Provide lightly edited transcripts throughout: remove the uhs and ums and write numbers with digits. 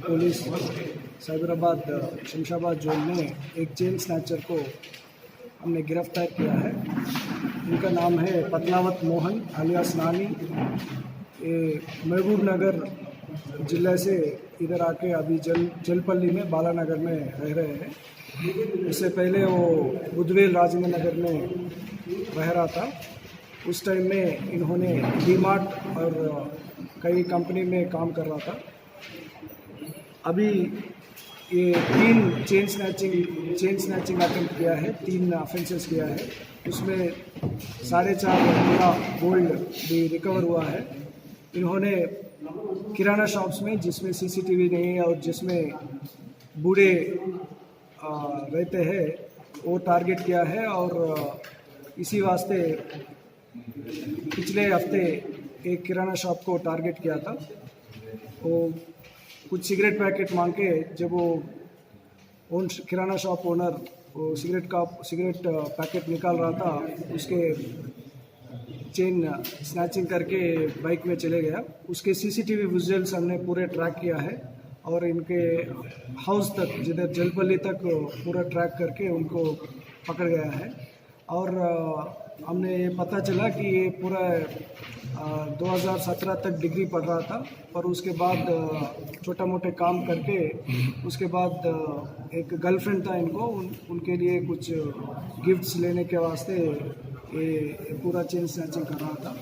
Police Cyberabad Shamshabad zone में एक chain snatcher को हमने गिरफ्तार किया है। इनका नाम है पतलावत मोहन अलियास नानी। ये महबूब नगर जिले से इधर आके अभी जलपल्ली में बालानगर में रह रहे हैं। इससे पहले वो बुधवेल राजेंद्र नगर में रह रहा था। उस टाइम में इन्होंने डीमार्ट और कई कंपनी में काम कर रहा था। अभी ये 3 चेन स्नैचिंग अटेम्प्ट किया है, 3 ऑफेंसेस किया है। उसमें 4.5 तोला गोल्ड भी रिकवर हुआ है। इन्होंने किराना शॉप्स में जिसमें सीसीटीवी नहीं है और जिसमें बूढ़े रहते हैं वो टारगेट किया है। और इसी वास्ते पिछले हफ्ते एक किराना शॉप को टारगेट किया था। वो कुछ सिगरेट पैकेट मांग के जब वो किराना शॉप ओनर वो सिगरेट पैकेट निकाल रहा था, उसके चेन स्नैचिंग करके बाइक में चले गया। उसके सीसीटीवी विजुअल्स हमने पूरे ट्रैक किया है और इनके हाउस तक जिधर जलपल्ली तक पूरा ट्रैक करके उनको पकड़ गया है। और हमने ये पता चला कि ये पूरा 2017 तक डिग्री पढ़ रहा था, पर उसके बाद छोटा मोटे काम करके उसके बाद एक गर्लफ्रेंड था इनको, उनके लिए कुछ गिफ्ट्स लेने के वास्ते ये पूरा चेन स्नैचिंग कर रहा था।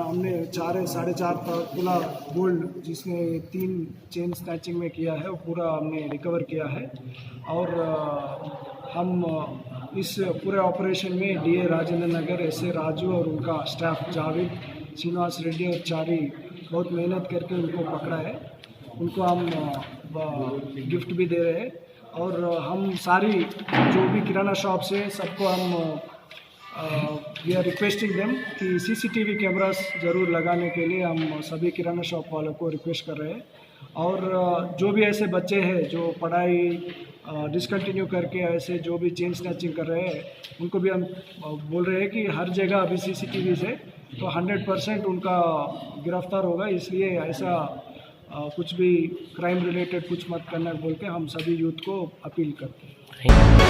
हमने 4.5 तोला गोल्ड जिसमें 3 चेन स्नैचिंग में किया है वो पूरा हमने रिकवर किया है। और हम इस पूरे ऑपरेशन में डीए राजेंद्र नगर एसए राजू और उनका स्टाफ जावेद, श्रीनिवास रेड्डी और चारी बहुत मेहनत करके उनको पकड़ा है। उनको हम गिफ्ट भी दे रहे हैं। और हम सारी जो भी किराना शॉप्स है सबको हम वी आर रिक्वेस्टिंग देम कि सीसीटीवी कैमरास ज़रूर लगाने के लिए हम सभी किराना शॉप वालों को रिक्वेस्ट कर रहे हैं। और जो भी ऐसे बच्चे हैं जो पढ़ाई डिसकंटिन्यू करके ऐसे जो भी चेन स्नैचिंग कर रहे हैं उनको भी हम बोल रहे हैं कि हर जगह अभी सीसीटीवी है तो 100% उनका गिरफ्तार होगा। इसलिए ऐसा कुछ भी क्राइम रिलेटेड कुछ मत करना बोल के हम सभी यूथ को अपील करते हैं।